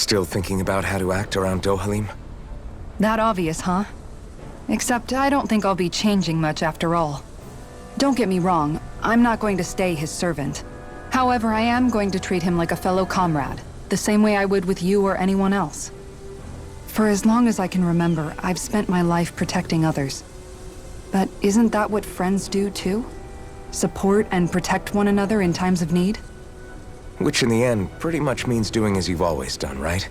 Still thinking about how to act around Dohalim? That obvious, huh? Except I don't think I'll be changing much after all. Don't get me wrong, I'm not going to stay his servant. However, I am going to treat him like a fellow comrade, the same way I would with you or anyone else. For as long as I can remember, I've spent my life protecting others. But isn't that what friends do too? Support and protect one another in times of need? Which in the end pretty much means doing as you've always done, right?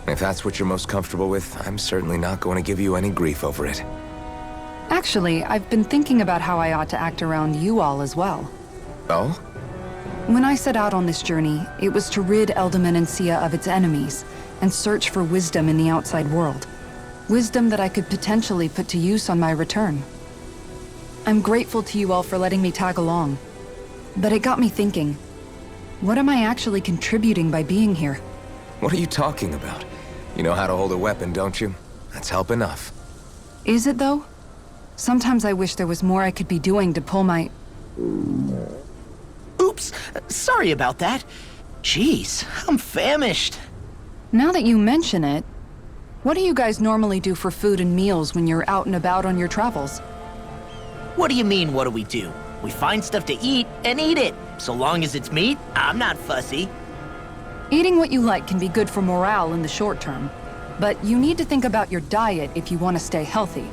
If that's what you're most comfortable with, I'm certainly not going to give you any grief over it. Actually, I've been thinking about how I ought to act around you all as well. Oh? When I set out on this journey, it was to rid Eldaman and Sia of its enemies, and search for wisdom in the outside world. Wisdom that I could potentially put to use on my return. I'm grateful to you all for letting me tag along. But it got me thinking, what am I actually contributing by being here? What are you talking about? You know how to hold a weapon, don't you? That's help enough. Is it though? Sometimes I wish there was more I could be doing to pull my... Oops, sorry about that. Jeez, I'm famished. Now that you mention it, what do you guys normally do for food and meals when you're out and about on your travels? What do you mean, what do? We find stuff to eat and eat it. So long as it's meat, I'm not fussy. Eating what you like can be good for morale in the short term, but you need to think about your diet if you want to stay healthy.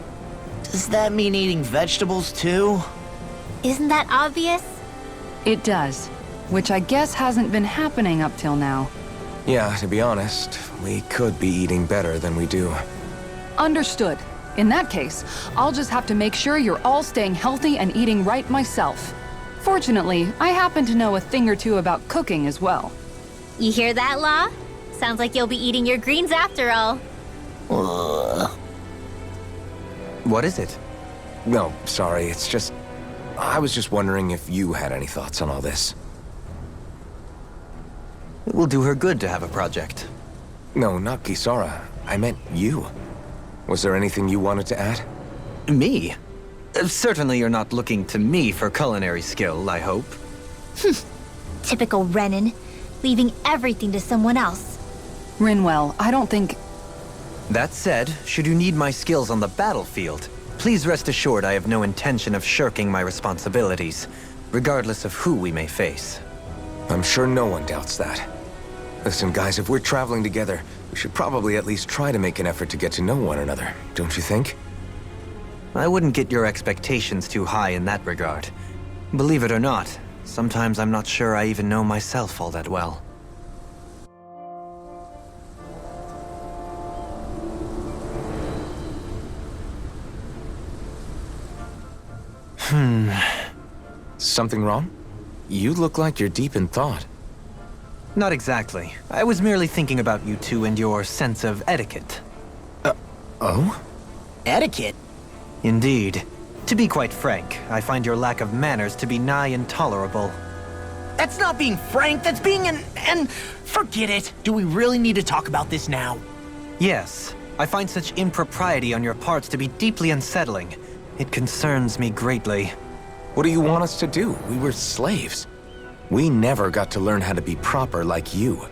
Does that mean eating vegetables too? Isn't that obvious? It does, which I guess hasn't been happening up till now. Yeah, to be honest, we could be eating better than we do. Understood. In that case, I'll just have to make sure you're all staying healthy and eating right myself. Fortunately, I happen to know a thing or two about cooking as well. You hear that, Law? Sounds like you'll be eating your greens after all. What is it? No, sorry, it's just... I was just wondering if you had any thoughts on all this. It will do her good to have a project. No, not Kisara. I meant you. Was there anything you wanted to add? Me? Certainly you're not looking to me for culinary skill, I hope. Typical Renan, leaving everything to someone else. Rinwell, I don't think... That said, should you need my skills on the battlefield, please rest assured I have no intention of shirking my responsibilities, regardless of who we may face. I'm sure no one doubts that. Listen, guys, if we're traveling together, we should probably at least try to make an effort to get to know one another, don't you think? I wouldn't get your expectations too high in that regard. Believe it or not, sometimes I'm not sure I even know myself all that well. Something wrong? You look like you're deep in thought. Not exactly. I was merely thinking about you two and your sense of etiquette. Oh? Etiquette? Indeed. To be quite frank, I find your lack of manners to be nigh intolerable. That's not being frank, that's being and forget it. Do we really need to talk about this now? Yes. I find such impropriety on your parts to be deeply unsettling. It concerns me greatly. What do you want us to do? We were slaves. We never got to learn how to be proper like you.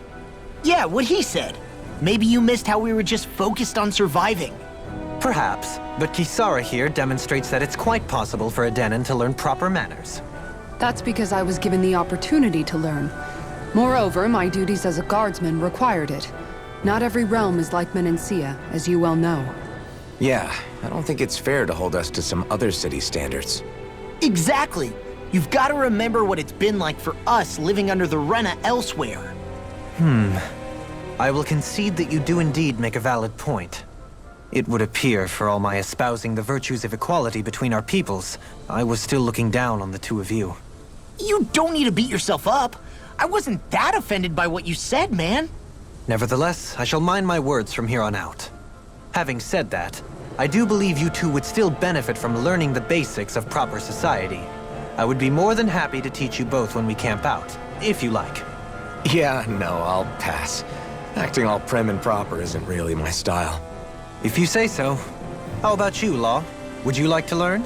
Yeah, what he said. Maybe you missed how we were just focused on surviving. Perhaps, but Kisara here demonstrates that it's quite possible for a Denon to learn proper manners. That's because I was given the opportunity to learn. Moreover, my duties as a guardsman required it. Not every realm is like Menancia, as you well know. Yeah, I don't think it's fair to hold us to some other city standards. Exactly. You've got to remember what it's been like for us living under the Rena elsewhere. I will concede that you do indeed make a valid point. It would appear, for all my espousing the virtues of equality between our peoples, I was still looking down on the two of you. You don't need to beat yourself up. I wasn't that offended by what you said, man. Nevertheless, I shall mind my words from here on out. Having said that, I do believe you two would still benefit from learning the basics of proper society. I would be more than happy to teach you both when we camp out, if you like. Yeah, no, I'll pass. Acting all prim and proper isn't really my style. If you say so. How about you, Law? Would you like to learn?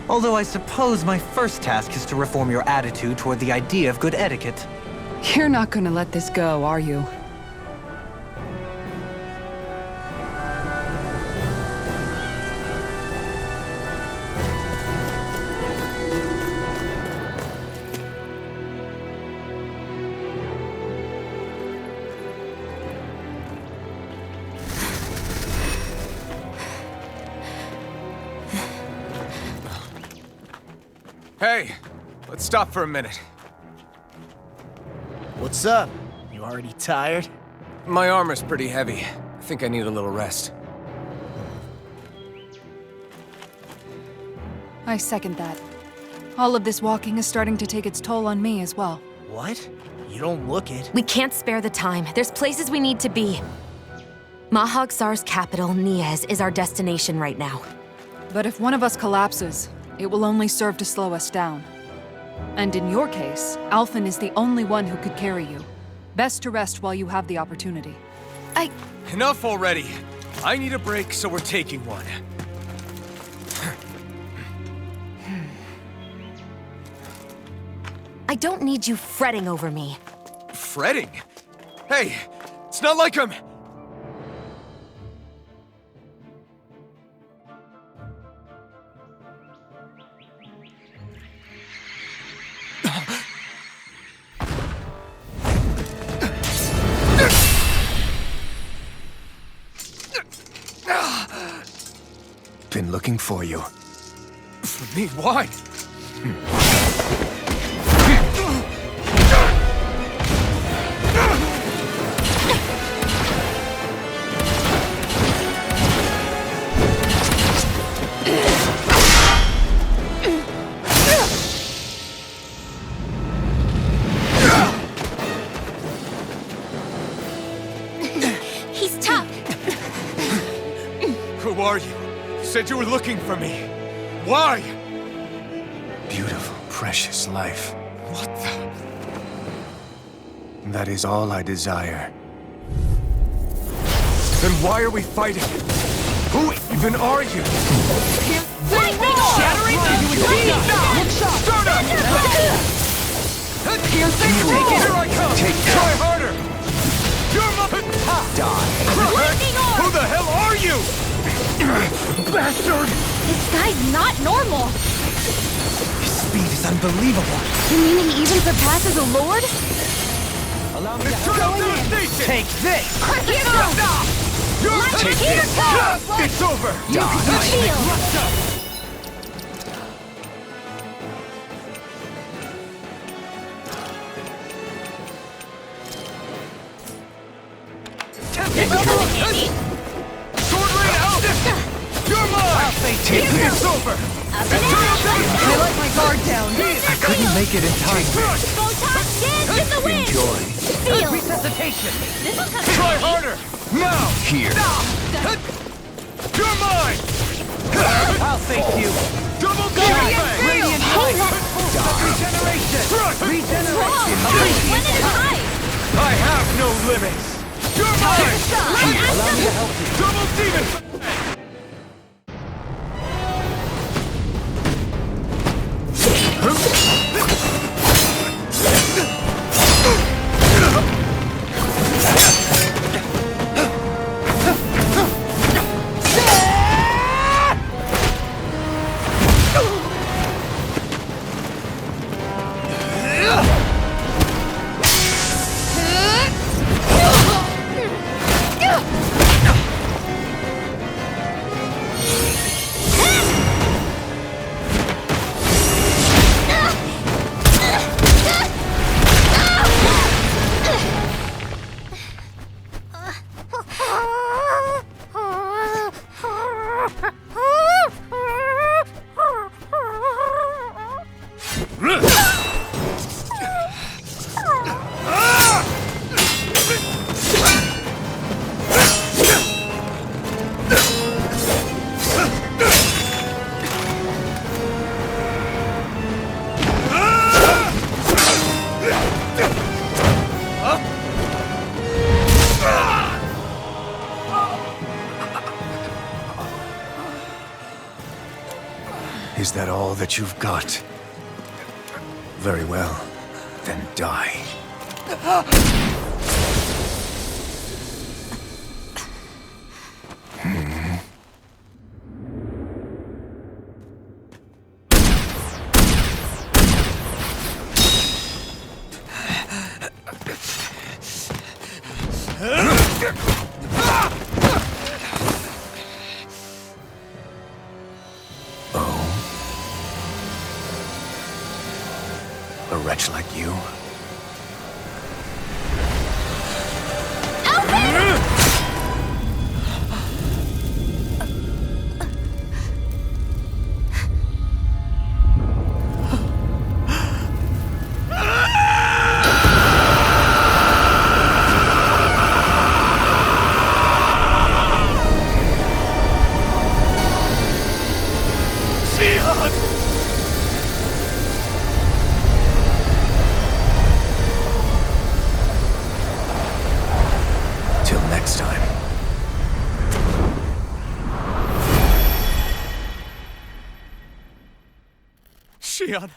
Although I suppose my first task is to reform your attitude toward the idea of good etiquette. You're not gonna let this go, are you? Hey, let's stop for a minute. What's up? You already tired? My armor's pretty heavy. I think I need a little rest. I second that. All of this walking is starting to take its toll on me as well. What? You don't look it. We can't spare the time. There's places we need to be. Mahag Sar's capital, Niez, is our destination right now. But if one of us collapses, it will only serve to slow us down. And in your case, Alphen is the only one who could carry you. Best to rest while you have the opportunity. Enough already! I need a break, so we're taking one. I don't need you fretting over me. Fretting? Hey, it's not like I'm... Been looking for you. For me? Why? He's tough. Who are you? You said you were looking for me. Why? Beautiful, precious life. What the... That is all I desire. Then why are we fighting? Who even are you? Shattering Piercing! Take it! Here I come! Try harder! You're my... Die! Who the hell are you? Bastard! This guy's not normal. His speed is unbelievable. You mean he even surpasses a lord? Allow me to Turn up to the station! take this! You're... Take this! It's over! Shield! Sword rain out! You're mine! It's over! I let my guard down. I couldn't make it in time. Photon dance in the wind! Enjoy. Feel! Resuscitation! This'll come Try in handy. harder! Now! Here. You're mine! I'll save you! Double damage! Radiant Hey, light! that... Regeneration! Wrong! Regeneration! One at a time! I have no limits! You're mine! Allow me to help you. Double demon! Is that all that you've got? Very well. Then die. wretch like you. Till next time. Shion,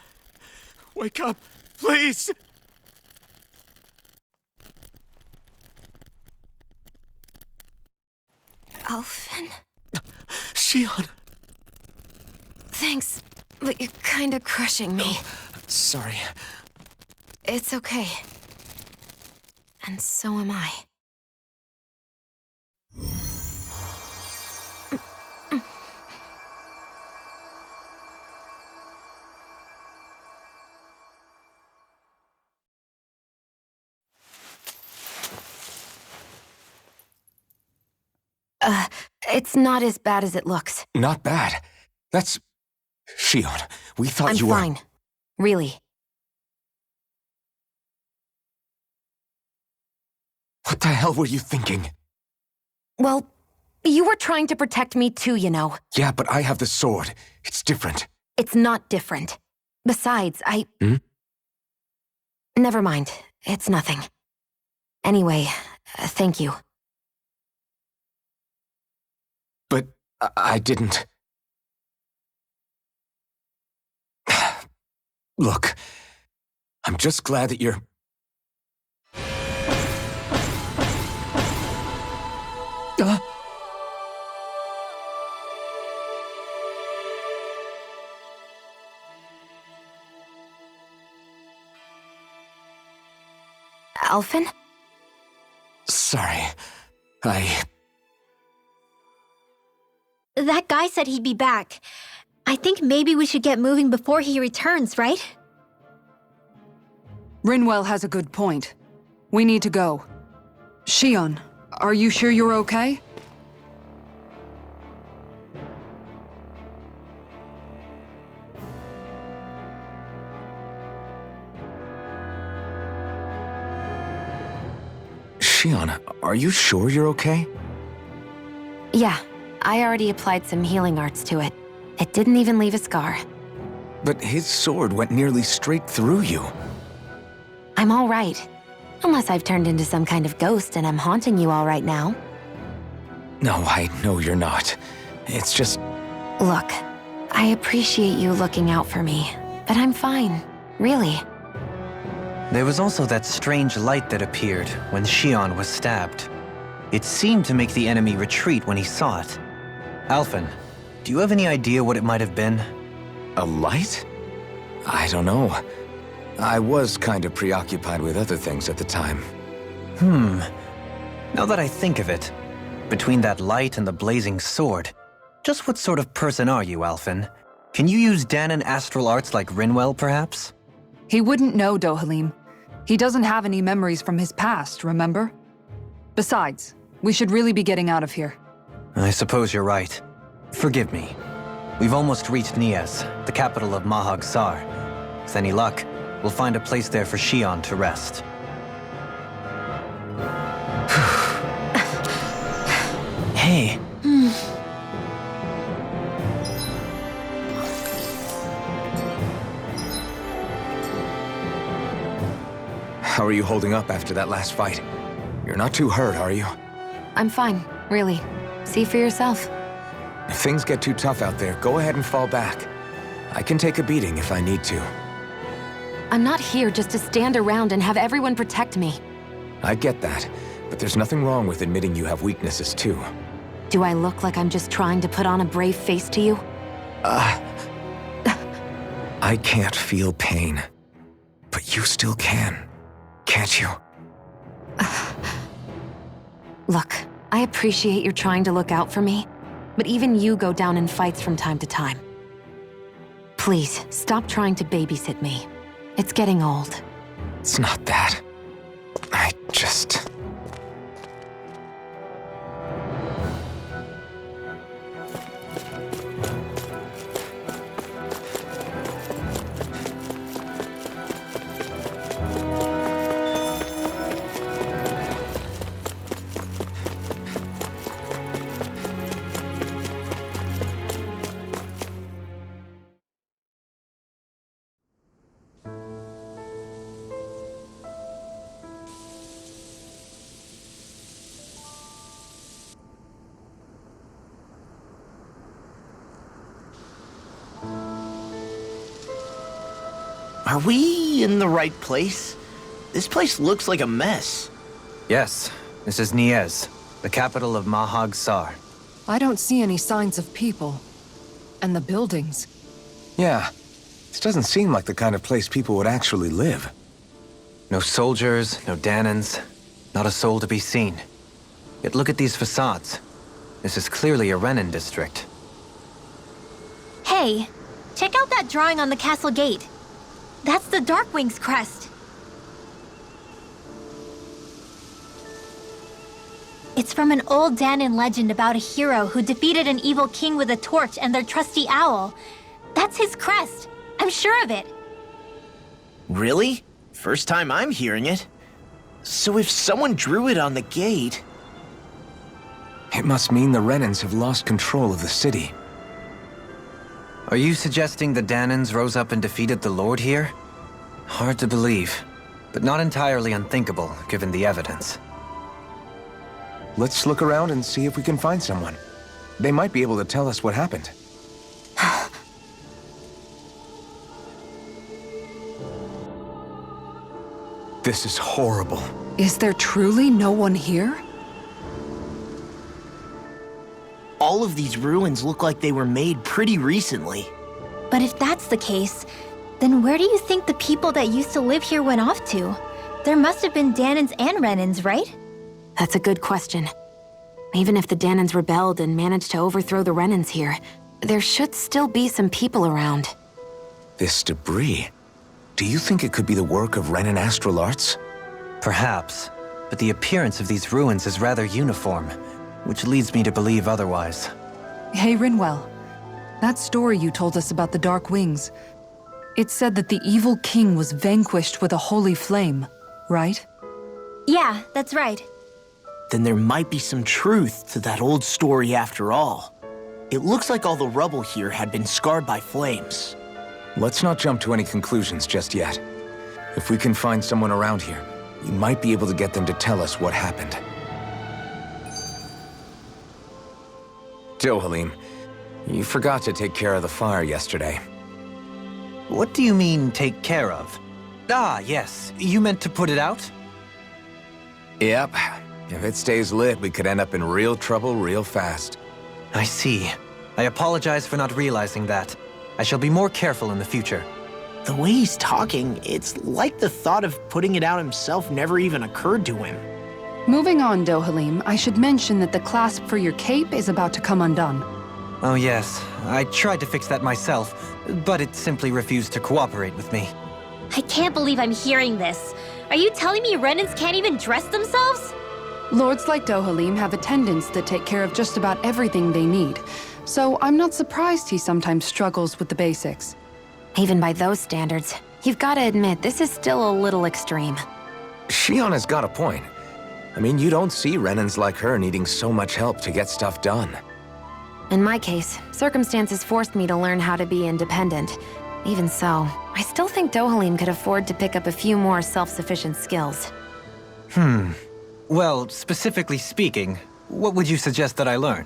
wake up, please! Alphen? Shion! Thanks, but you're kinda crushing me. Sorry. It's okay. And so am I. It's not as bad as it looks. Not bad. That's... Shion, we thought I'm you were... fine. Really. What the hell were you thinking? Well, you were trying to protect me too, you know. Yeah, but I have the sword. It's different. It's not different. Besides, Hmm? Never mind. It's nothing. Anyway, thank you. But I didn't... Look, I'm just glad that you're... Alphen? Sorry. That guy said he'd be back. I think maybe we should get moving before he returns, right? Rinwell has a good point. We need to go. Shion, are you sure you're okay? Shion, are you sure you're okay? Yeah, I already applied some healing arts to it. It didn't even leave a scar. But his sword went nearly straight through you. I'm all right. Unless I've turned into some kind of ghost and I'm haunting you all right now. No, I know you're not. It's just... Look, I appreciate you looking out for me, but I'm fine, really. There was also that strange light that appeared when Shion was stabbed. It seemed to make the enemy retreat when he saw it. Alphen, do you have any idea what it might have been? A light? I don't know. I was kind of preoccupied with other things at the time. Now that I think of it, between that light and the blazing sword, just what sort of person are you, Alphen? Can you use Danon astral arts like Rinwell, perhaps? He wouldn't know, Dohalim. He doesn't have any memories from his past, remember? Besides, we should really be getting out of here. I suppose you're right. Forgive me. We've almost reached Niez, the capital of Mahag Sar. With any luck, we'll find a place there for Shion to rest. Hey. How are you holding up after that last fight? You're not too hurt, are you? I'm fine, really. See for yourself. If things get too tough out there, go ahead and fall back. I can take a beating if I need to. I'm not here just to stand around and have everyone protect me. I get that, but there's nothing wrong with admitting you have weaknesses too. Do I look like I'm just trying to put on a brave face to you? I can't feel pain. But you still can, can't you? Look, I appreciate you're trying to look out for me, but even you go down in fights from time to time. Please, stop trying to babysit me. It's getting old. It's not that. I just... Are we in the right place? This place looks like a mess. Yes, this is Niez, the capital of Mahag Sar. I don't see any signs of people. And the buildings. Yeah, this doesn't seem like the kind of place people would actually live. No soldiers, no Danans, not a soul to be seen. Yet look at these facades. This is clearly a Renin district. Hey, check out that drawing on the castle gate. That's the Darkwing's crest. It's from an old Danan legend about a hero who defeated an evil king with a torch and their trusty owl. That's his crest. I'm sure of it. Really? First time I'm hearing it. So if someone drew it on the gate... It must mean the Renins have lost control of the city. Are you suggesting the Danans rose up and defeated the Lord here? Hard to believe, but not entirely unthinkable, given the evidence. Let's look around and see if we can find someone. They might be able to tell us what happened. This is horrible. Is there truly no one here? All of these ruins look like they were made pretty recently. But if that's the case, then where do you think the people that used to live here went off to? There must have been Danans and Renins, right? That's a good question. Even if the Danans rebelled and managed to overthrow the Renins here, there should still be some people around. This debris. Do you think it could be the work of Renin astral arts? Perhaps, but the appearance of these ruins is rather uniform, which leads me to believe otherwise. Hey, Rinwell. That story you told us about the Dark Wings. It said that the evil king was vanquished with a holy flame, right? Yeah, that's right. Then there might be some truth to that old story after all. It looks like all the rubble here had been scarred by flames. Let's not jump to any conclusions just yet. If we can find someone around here, we might be able to get them to tell us what happened. Dohalim, you forgot to take care of the fire yesterday. What do you mean, take care of? Ah, yes. You meant to put it out? Yep. If it stays lit, we could end up in real trouble real fast. I see. I apologize for not realizing that. I shall be more careful in the future. The way he's talking, it's like the thought of putting it out himself never even occurred to him. Moving on, Dohalim, I should mention that the clasp for your cape is about to come undone. Oh yes, I tried to fix that myself, but it simply refused to cooperate with me. I can't believe I'm hearing this. Are you telling me Renins can't even dress themselves? Lords like Dohalim have attendants that take care of just about everything they need, so I'm not surprised he sometimes struggles with the basics. Even by those standards, you've got to admit this is still a little extreme. Shion has got a point. I mean, you don't see Renins like her needing so much help to get stuff done. In my case, circumstances forced me to learn how to be independent. Even so, I still think Dohalim could afford to pick up a few more self-sufficient skills. Well, specifically speaking, what would you suggest that I learn?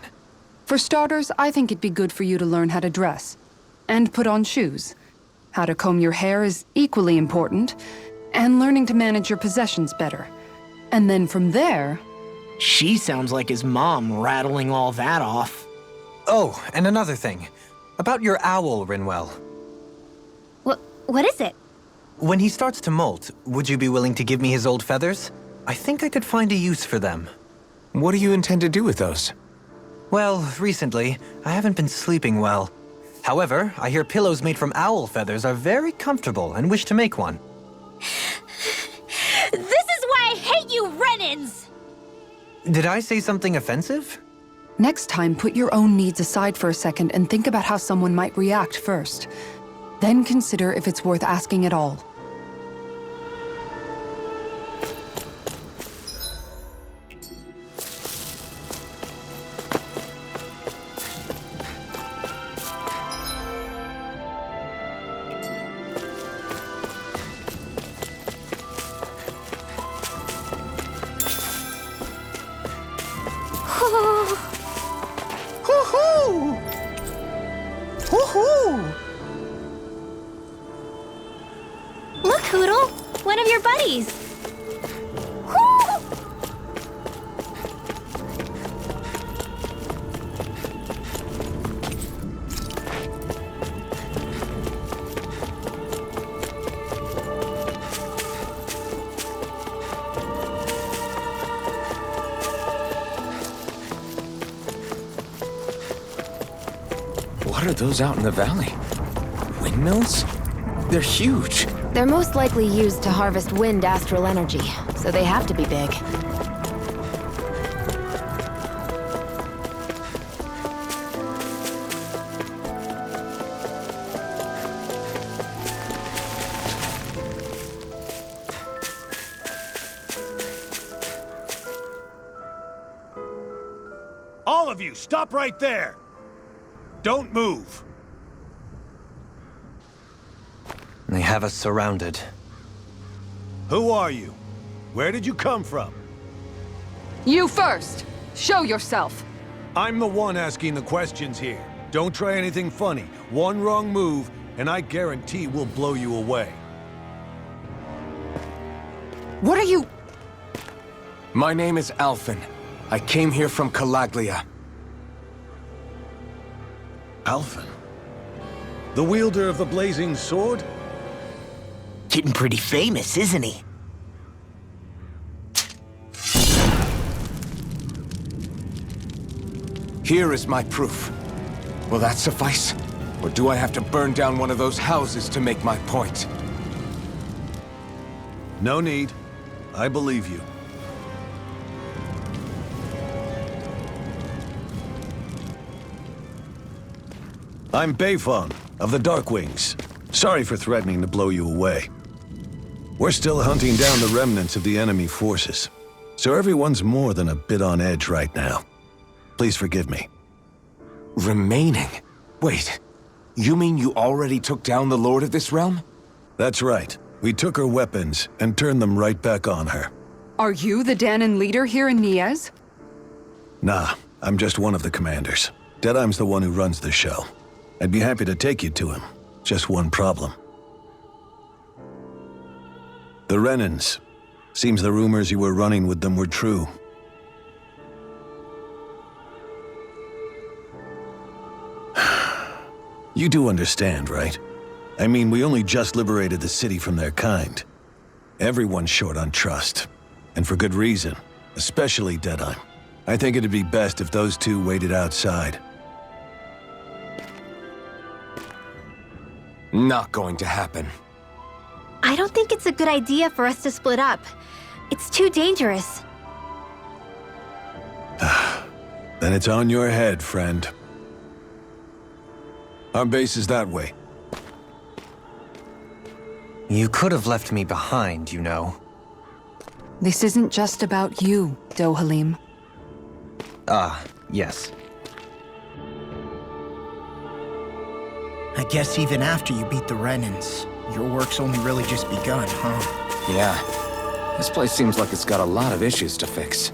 For starters, I think it'd be good for you to learn how to dress. And put on shoes. How to comb your hair is equally important. And learning to manage your possessions better. And then from there... She sounds like his mom rattling all that off. Oh, and another thing. About your owl, Rinwell. What is it? When he starts to molt, would you be willing to give me his old feathers? I think I could find a use for them. What do you intend to do with those? Well, recently, I haven't been sleeping well. However, I hear pillows made from owl feathers are very comfortable and wish to make one. This is why I hate you, Renans! Did I say something offensive? Next time, put your own needs aside for a second and think about how someone might react first. Then consider if it's worth asking at all. Look, Hoodle! One of your buddies! What are those out in the valley? Windmills? They're huge. They're most likely used to harvest wind astral energy, so they have to be big. All of you, stop right there! Don't move! They have us surrounded. Who are you? Where did you come from? You first! Show yourself! I'm the one asking the questions here. Don't try anything funny. One wrong move, and I guarantee we'll blow you away. What are you... My name is Alphen. I came here from Calaglia. Alphen? The wielder of the blazing sword? Getting pretty famous, isn't he? Here is my proof. Will that suffice? Or do I have to burn down one of those houses to make my point? No need. I believe you. I'm Beifong, of the Darkwings. Sorry for threatening to blow you away. We're still hunting down the remnants of the enemy forces, so everyone's more than a bit on edge right now. Please forgive me. Remaining? Wait, you mean you already took down the Lord of this realm? That's right. We took her weapons and turned them right back on her. Are you the Danon leader here in Niez? Nah, I'm just one of the commanders. Deadeye's the one who runs the show. I'd be happy to take you to him. Just one problem. The Renans. Seems the rumors you were running with them were true. You do understand, right? I mean, we only just liberated the city from their kind. Everyone's short on trust. And for good reason. Especially Deadeye. I think it'd be best if those two waited outside. Not going to happen. I don't think it's a good idea for us to split up. It's too dangerous. Then it's on your head, friend. Our base is that way. You could have left me behind, you know. This isn't just about you, Dohalim. Ah, yes. I guess even after you beat the Renans, your work's only really just begun, huh? Yeah. This place seems like it's got a lot of issues to fix.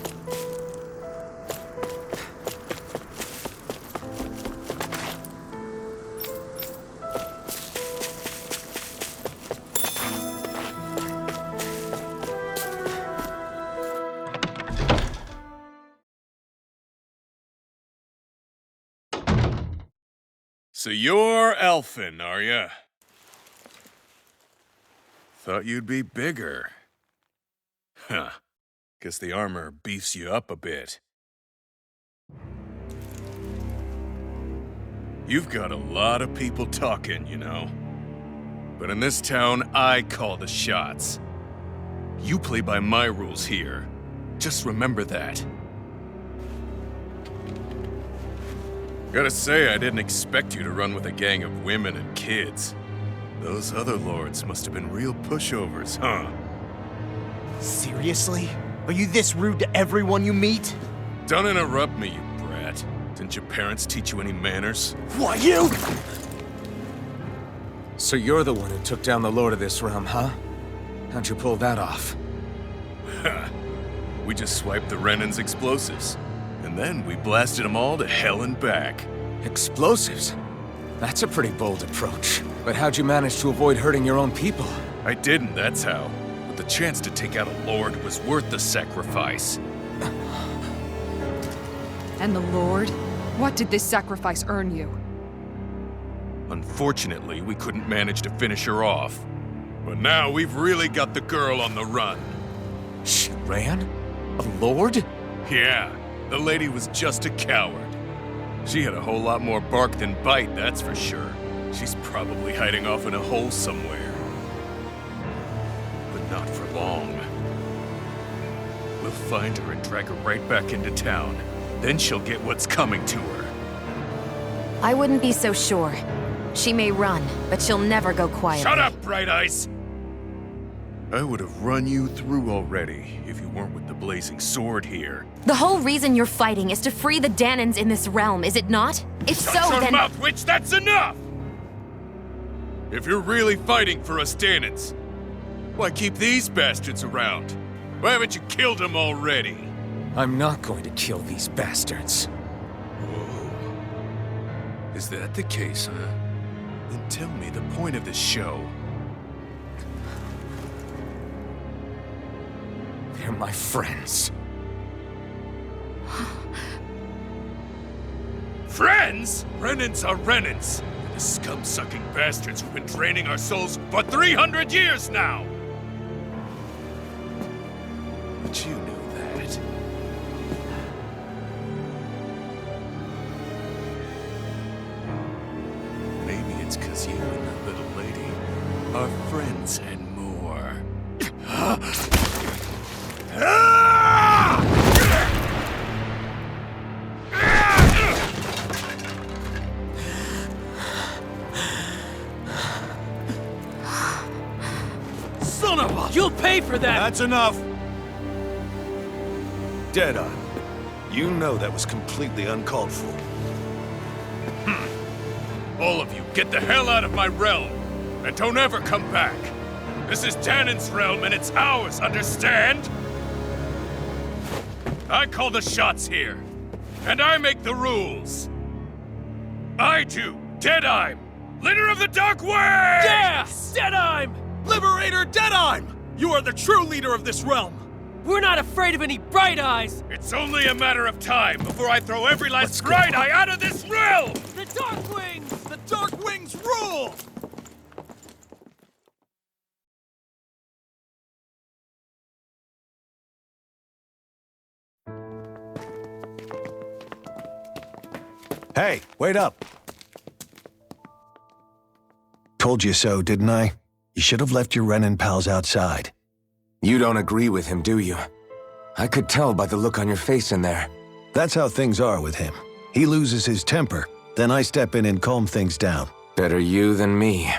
So you're Elfin, are ya? Thought you'd be bigger. Huh. Guess the armor beefs you up a bit. You've got a lot of people talking, you know. But in this town, I call the shots. You play by my rules here. Just remember that. Gotta say, I didn't expect you to run with a gang of women and kids. Those other lords must have been real pushovers, huh? Seriously? Are you this rude to everyone you meet? Don't interrupt me, you brat. Didn't your parents teach you any manners? What, you? So you're the one who took down the Lord of this realm, huh? How'd you pull that off? Ha! We just swiped the Renan's explosives. And then we blasted them all to hell and back. Explosives? That's a pretty bold approach. But how'd you manage to avoid hurting your own people? I didn't, that's how. But the chance to take out a lord was worth the sacrifice. And the Lord? What did this sacrifice earn you? Unfortunately, we couldn't manage to finish her off. But now we've really got the girl on the run. She ran? A lord? Yeah, the lady was just a coward. She had a whole lot more bark than bite, that's for sure. She's probably hiding off in a hole somewhere. But not for long. We'll find her and drag her right back into town. Then she'll get what's coming to her. I wouldn't be so sure. She may run, but she'll never go quietly. Shut up, Bright Eyes! I would have run you through already if you weren't with the blazing sword here. The whole reason you're fighting is to free the Danans in this realm, is it not? If so, Shut your then— mouth, witch! That's enough! If you're really fighting for us Danans, why keep these bastards around? Why haven't you killed them already? I'm not going to kill these bastards. Whoa. Is that the case, huh? Then tell me the point of the show. They're my friends. Friends? Renans are Renans. The scum-sucking bastards who've been draining our souls for 300 years now! But you knew that. Maybe it's 'cause you and that little lady are friends and more. Son of a... You'll pay for that! That's enough! Deadeye, you know that was completely uncalled for. All of you, get the hell out of my realm! And don't ever come back! This is Danan's realm and it's ours, understand? I call the shots here. And I make the rules. I do, Deadeye, leader of the Dark Wings! Yeah! Deadeye! Liberator Deadeye! You are the true leader of this realm! We're not afraid of any Bright Eyes! It's only a matter of time before I throw every last Bright Eye out of this realm! The Dark Wings! The Dark Wings rule! Hey, wait up! Told you so, didn't I? You should have left your Renan pals outside. You don't agree with him, do you? I could tell by the look on your face in there. That's how things are with him. He loses his temper, then I step in and calm things down. Better you than me.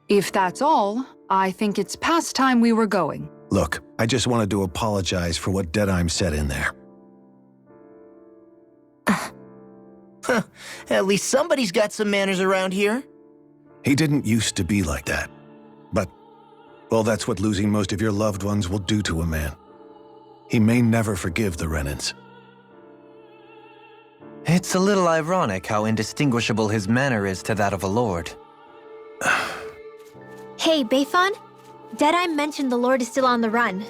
If that's all, I think it's past time we were going. Look, I just wanted to apologize for what Deadeye said in there. At least somebody's got some manners around here. He didn't used to be like that. But, well, that's what losing most of your loved ones will do to a man. He may never forgive the Renans. It's a little ironic how indistinguishable his manner is to that of a lord. Hey, Beifan? Deadeye mentioned the Lord is still on the run.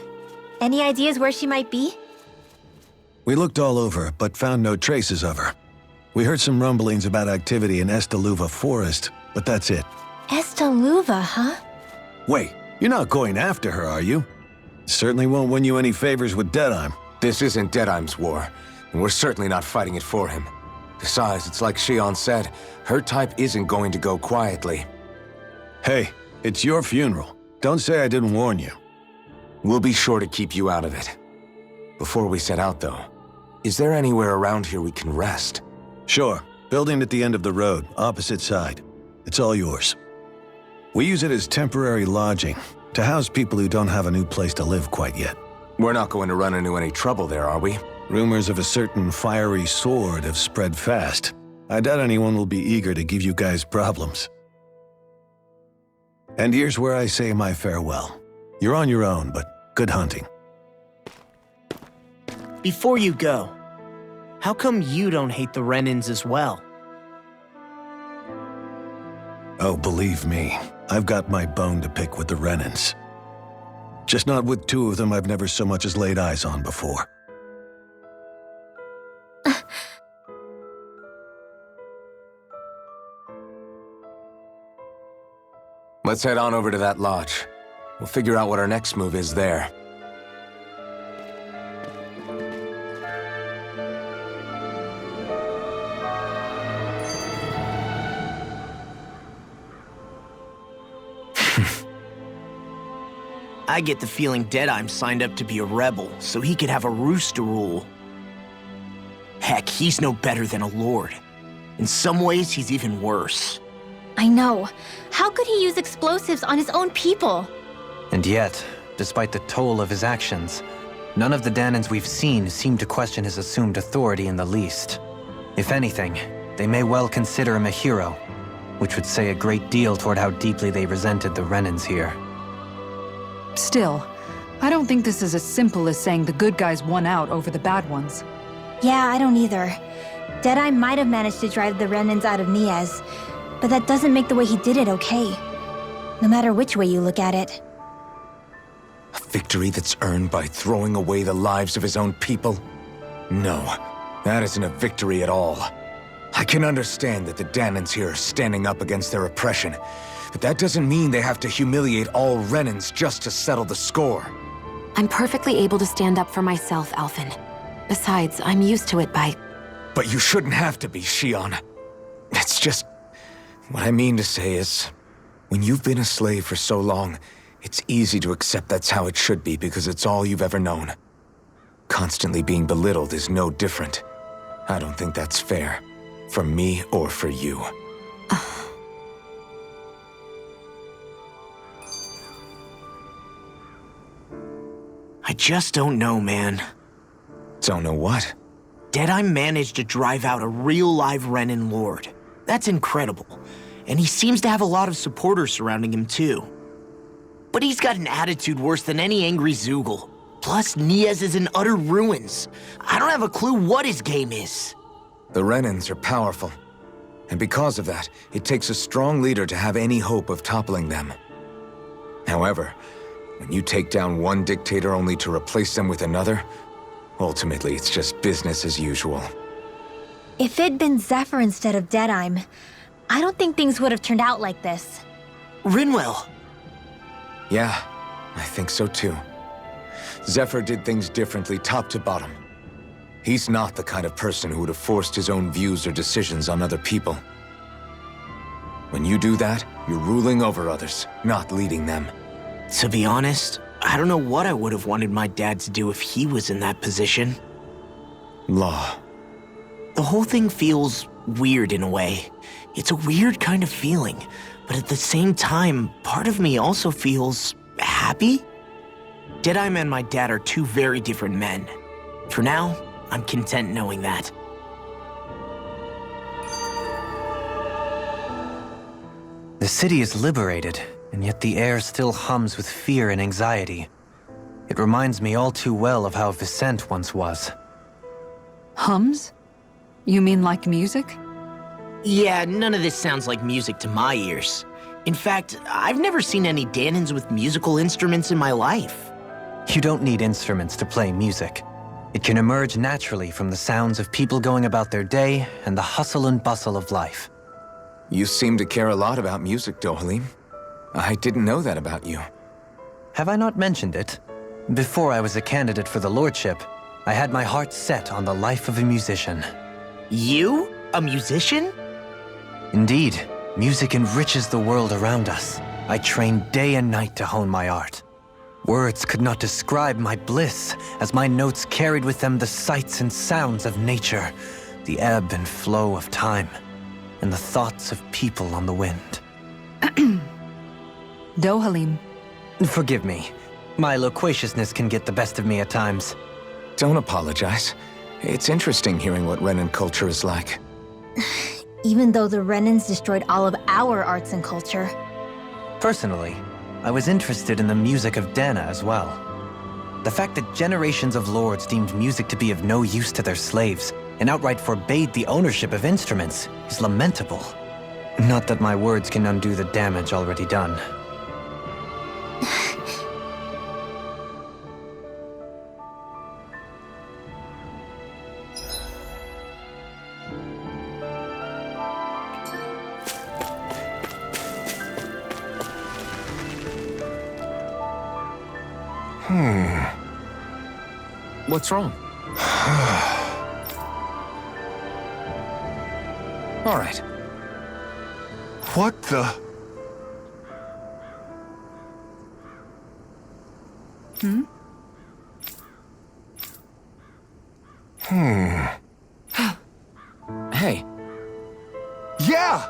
Any ideas where she might be? We looked all over, but found no traces of her. We heard some rumblings about activity in Estaluva Forest, but that's it. Estaluva, huh? Wait, you're not going after her, are you? Certainly won't win you any favors with Deadeye. This isn't Deadeye's war, and we're certainly not fighting it for him. Besides, it's like Shion said, her type isn't going to go quietly. Hey, it's your funeral. Don't say I didn't warn you. We'll be sure to keep you out of it. Before we set out, though, is there anywhere around here we can rest? Sure. Building at the end of the road, opposite side. It's all yours. We use it as temporary lodging, to house people who don't have a new place to live quite yet. We're not going to run into any trouble there, are we? Rumors of a certain fiery sword have spread fast. I doubt anyone will be eager to give you guys problems. And here's where I say my farewell. You're on your own, but good hunting. Before you go, how come you don't hate the Renins as well? Oh, believe me, I've got my bone to pick with the Renins. Just not with two of them I've never so much as laid eyes on before. Let's head on over to that lodge. We'll figure out what our next move is there. I get the feeling Deadeye's signed up to be a rebel, so he could have a roost to rule. Heck, he's no better than a lord. In some ways, he's even worse. I know. How could he use explosives on his own people? And yet, despite the toll of his actions, none of the Danans we've seen seem to question his assumed authority in the least. If anything, they may well consider him a hero, which would say a great deal toward how deeply they resented the Renins here. Still, I don't think this is as simple as saying the good guys won out over the bad ones. Yeah, I don't either. Deadeye might have managed to drive the Renins out of Niez, but that doesn't make the way he did it okay. No matter which way you look at it. A victory that's earned by throwing away the lives of his own people? No, that isn't a victory at all. I can understand that the Danans here are standing up against their oppression, but that doesn't mean they have to humiliate all Renins just to settle the score. I'm perfectly able to stand up for myself, Alphen. Besides, I'm used to it by... But you shouldn't have to be, Shion. It's just... What I mean to say is, when you've been a slave for so long, it's easy to accept that's how it should be because it's all you've ever known. Constantly being belittled is no different. I don't think that's fair. For me or for you. I just don't know, man. Don't know what? Deadeye managed to drive out a real live Renin lord. That's incredible. And he seems to have a lot of supporters surrounding him too. But he's got an attitude worse than any angry Zoogle. Plus, Niez is in utter ruins. I don't have a clue what his game is. The Renins are powerful. And because of that, it takes a strong leader to have any hope of toppling them. However, when you take down one dictator only to replace them with another, ultimately it's just business as usual. If it'd been Zephyr instead of Deadeye, I don't think things would have turned out like this. Rinwell. Yeah, I think so too. Zephyr did things differently top to bottom. He's not the kind of person who would have forced his own views or decisions on other people. When you do that, you're ruling over others, not leading them. To be honest, I don't know what I would have wanted my dad to do if he was in that position. Law. The whole thing feels weird in a way. It's a weird kind of feeling, but at the same time, part of me also feels happy. Deadeye and my dad are two very different men. For now, I'm content knowing that. The city is liberated, and yet the air still hums with fear and anxiety. It reminds me all too well of how Vicente once was. Hums? You mean like music? Yeah, none of this sounds like music to my ears. In fact, I've never seen any Danans with musical instruments in my life. You don't need instruments to play music. It can emerge naturally from the sounds of people going about their day and the hustle and bustle of life. You seem to care a lot about music, Dohalim. I didn't know that about you. Have I not mentioned it? Before I was a candidate for the lordship, I had my heart set on the life of a musician. You? A musician? Indeed, music enriches the world around us. I train day and night to hone my art. Words could not describe my bliss, as my notes carried with them the sights and sounds of nature, the ebb and flow of time, and the thoughts of people on the wind. Dohalim. Forgive me. My loquaciousness can get the best of me at times. Don't apologize. It's interesting hearing what Renan culture is like. Even though the Renans destroyed all of our arts and culture. Personally, I was interested in the music of Dana as well. The fact that generations of lords deemed music to be of no use to their slaves and outright forbade the ownership of instruments is lamentable. Not that my words can undo the damage already done. What's wrong? All right. What the? Hey, Yeah!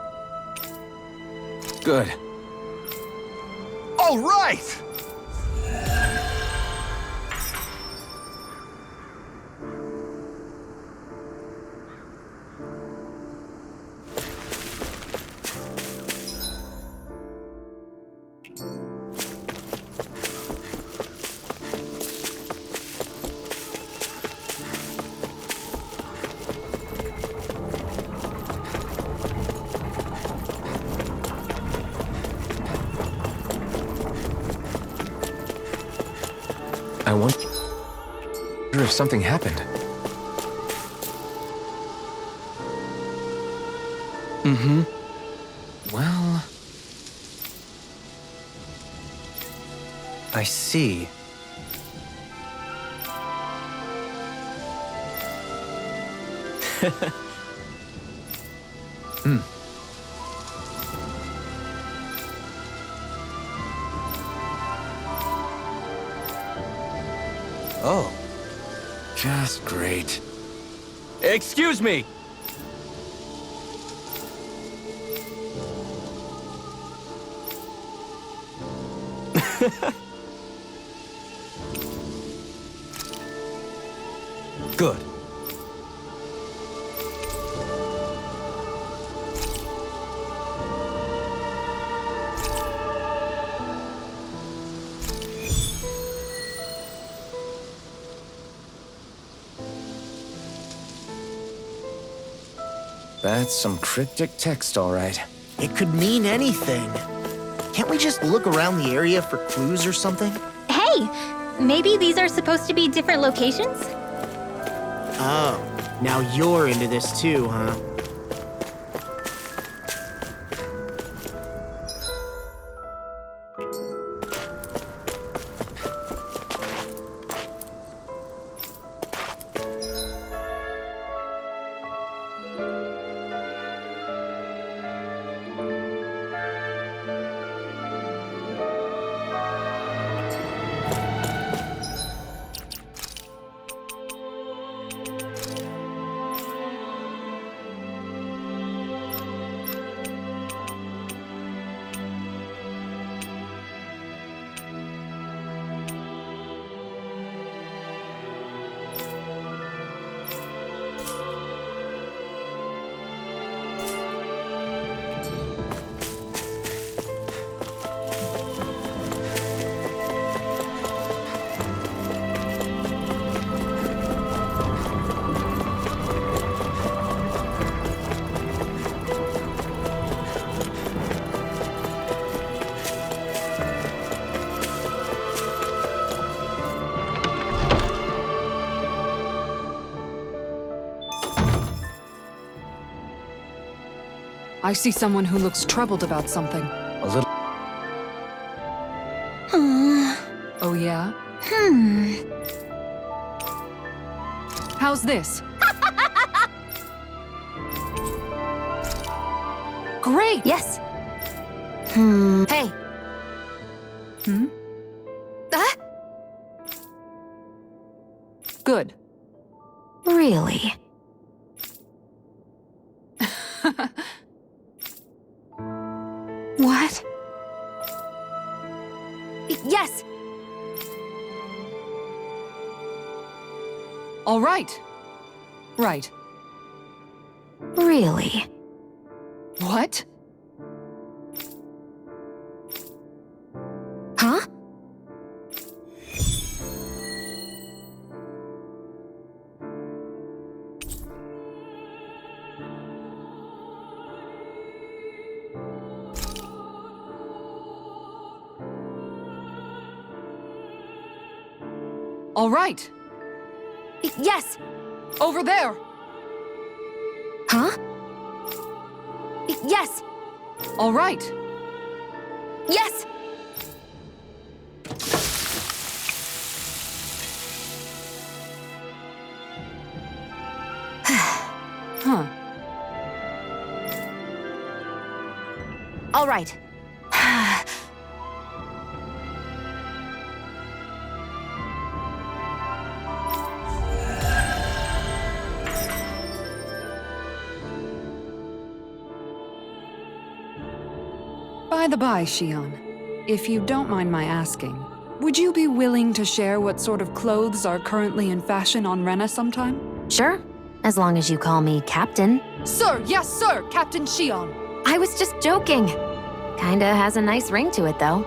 good. All right! I wonder if something happened. Mm-hmm. Well... I see. Oh. just great. Excuse me! Good. That's some cryptic text, all right. It could mean anything. Can't we just look around the area for clues or something? Hey! Maybe these are supposed to be different locations? Oh, now you're into this too, huh? I see someone who looks troubled about something. A little... Oh, yeah? How's this? Great! Yes. Hey. Ah? Good. Really? What? Yes! All right. Right. Really? What? Huh? All right. Yes! Over there. Huh? Yes! All right. Yes! Huh. All right. By the by, Shion, if you don't mind my asking, would you be willing to share what sort of clothes are currently in fashion on Rena sometime? Sure. As long as you call me Captain. Sir, yes, sir, Captain Shion. I was just joking. Kinda has a nice ring to it, though.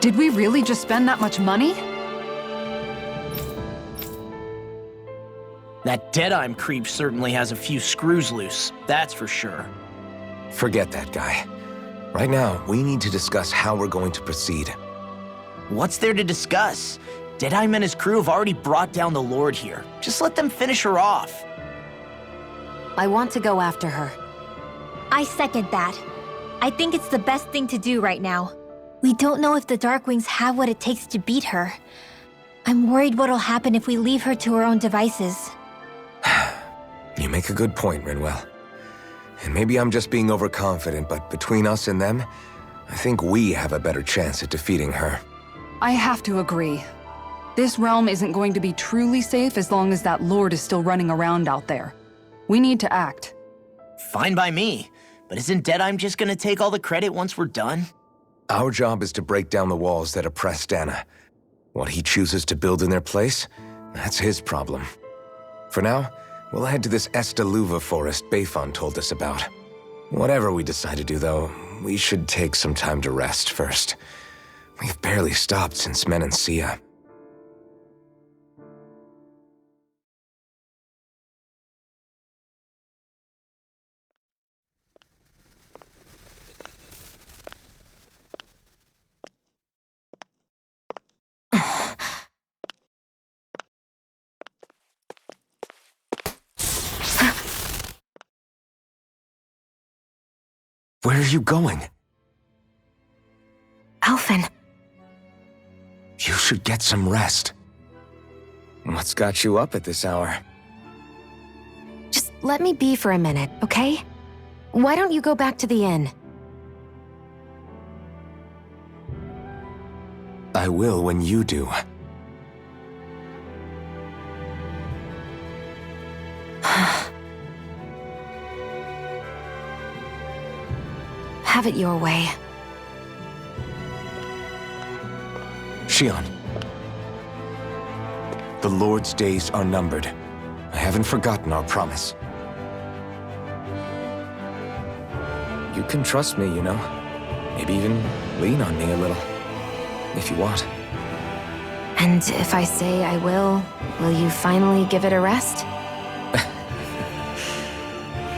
Did we really just spend that much money? That Deadeye creep certainly has a few screws loose, that's for sure. Forget that guy. Right now, we need to discuss how we're going to proceed. What's there to discuss? Deadeye and his crew have already brought down the Lord here. Just let them finish her off. I want to go after her. I second that. I think it's the best thing to do right now. We don't know if the Darkwings have what it takes to beat her. I'm worried what'll happen if we leave her to her own devices. You make a good point, Rinwell. And maybe I'm just being overconfident, but between us and them, I think we have a better chance at defeating her. I have to agree. This realm isn't going to be truly safe as long as that Lord is still running around out there. We need to act. Fine by me. But isn't Deadeye just gonna take all the credit once we're done? Our job is to break down the walls that oppress Dana. What he chooses to build in their place, that's his problem. For now, we'll head to this Estaluva forest Bayfon told us about. Whatever we decide to do, though, we should take some time to rest first. We've barely stopped since Menancia. Where are you going? Alphen. You should get some rest. What's got you up at this hour? Just let me be for a minute, okay? Why don't you go back to the inn? I will when you do. Have it your way. Shion. The Lord's days are numbered. I haven't forgotten our promise. You can trust me, you know. Maybe even lean on me a little. If you want. And if I say I will you finally give it a rest?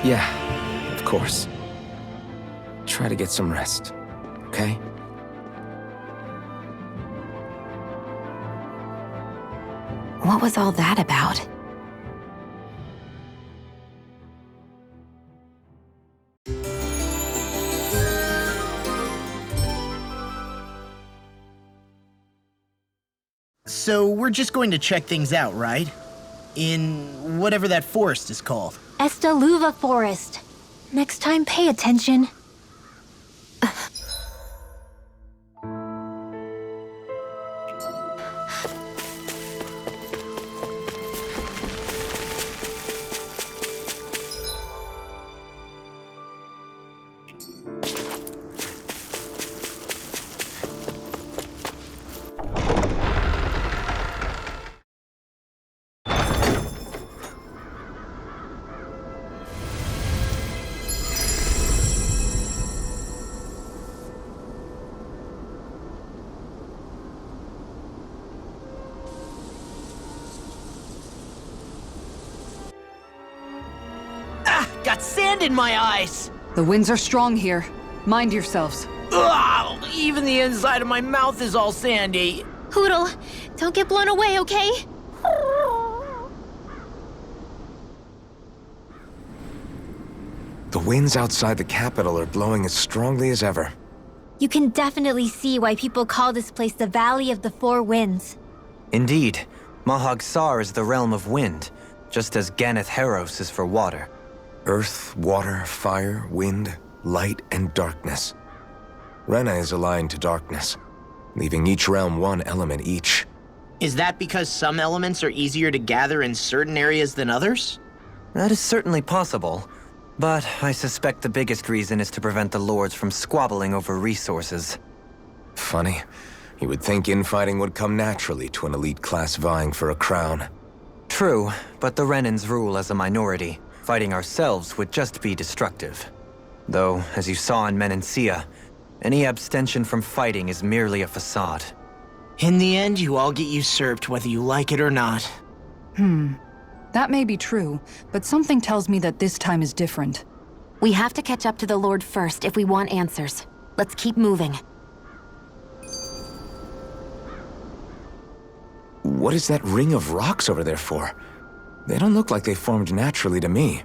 Yeah, of course. Try to get some rest, okay? What was all that about? So we're just going to check things out, right? In whatever that forest is called. Estaluva Forest. Next time, pay attention. Got sand in my eyes! The winds are strong here. Mind yourselves. Ugh, even the inside of my mouth is all sandy. Hootle, don't get blown away, okay? The winds outside the capital are blowing as strongly as ever. You can definitely see why people call this place the Valley of the Four Winds. Indeed, Mahag Sar is the realm of wind, just as Ganeth Heros is for water. Earth, water, fire, wind, light, and darkness. Rena is aligned to darkness, leaving each realm one element each. Is that because some elements are easier to gather in certain areas than others? That is certainly possible, but I suspect the biggest reason is to prevent the lords from squabbling over resources. Funny. You would think infighting would come naturally to an elite class vying for a crown. True, but the Renans rule as a minority. Fighting ourselves would just be destructive. Though, as you saw in Menancia, any abstention from fighting is merely a facade. In the end, you all get usurped whether you like it or not. That may be true, but something tells me that this time is different. We have to catch up to the Lord first if we want answers. Let's keep moving. What is that ring of rocks over there for? They don't look like they formed naturally to me.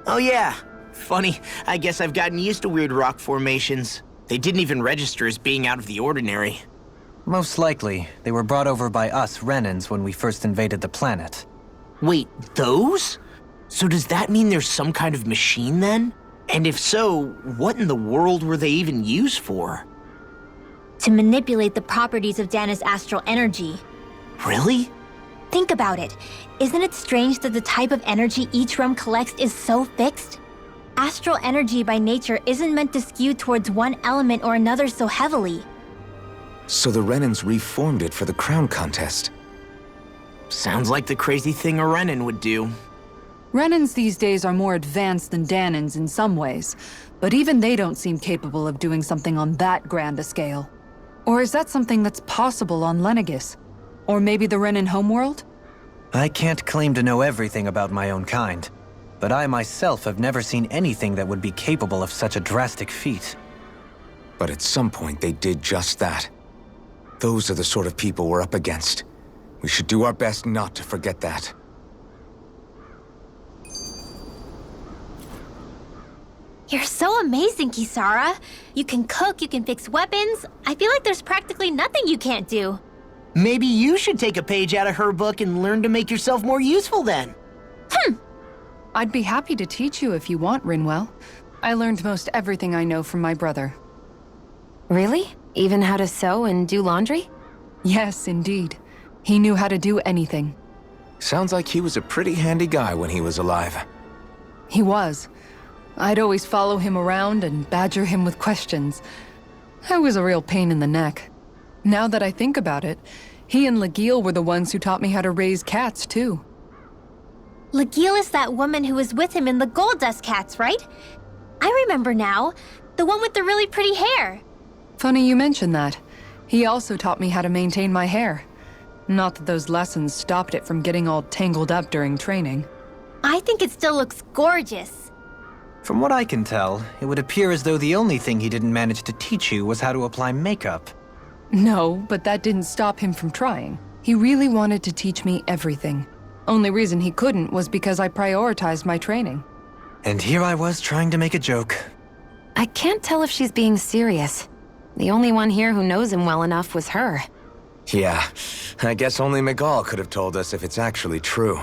Oh yeah. Funny, I guess I've gotten used to weird rock formations. They didn't even register as being out of the ordinary. Most likely, they were brought over by us Renans when we first invaded the planet. Wait, those? So does that mean there's some kind of machine then? And if so, what in the world were they even used for? To manipulate the properties of Dana's astral energy. Really? Think about it. Isn't it strange that the type of energy each realm collects is so fixed? Astral energy by nature isn't meant to skew towards one element or another so heavily. So the Renans reformed it for the crown contest. Sounds like the crazy thing a Renan would do. Renans these days are more advanced than Danans in some ways, but even they don't seem capable of doing something on that grand a scale. Or is that something that's possible on Lenegis? Or maybe the Renan homeworld? I can't claim to know everything about my own kind, but I myself have never seen anything that would be capable of such a drastic feat. But at some point they did just that. Those are the sort of people we're up against. We should do our best not to forget that. You're so amazing, Kisara. You can cook, you can fix weapons. I feel like there's practically nothing you can't do. Maybe you should take a page out of her book and learn to make yourself more useful then. I'd be happy to teach you if you want, Rinwell. I learned most everything I know from my brother. Really? Even how to sew and do laundry? Yes, indeed. He knew how to do anything. Sounds like he was a pretty handy guy when he was alive. He was. I'd always follow him around and badger him with questions. I was a real pain in the neck. Now that I think about it, he and Legil were the ones who taught me how to raise cats, too. Legil is that woman who was with him in the Gold Dust Cats, right? I remember now. The one with the really pretty hair. Funny you mention that. He also taught me how to maintain my hair. Not that those lessons stopped it from getting all tangled up during training. I think it still looks gorgeous. From what I can tell, it would appear as though the only thing he didn't manage to teach you was how to apply makeup. No, but that didn't stop him from trying. He really wanted to teach me everything. Only reason he couldn't was because I prioritized my training. And here I was trying to make a joke. I can't tell if she's being serious. The only one here who knows him well enough was her. Yeah, I guess only Miguel could have told us if it's actually true.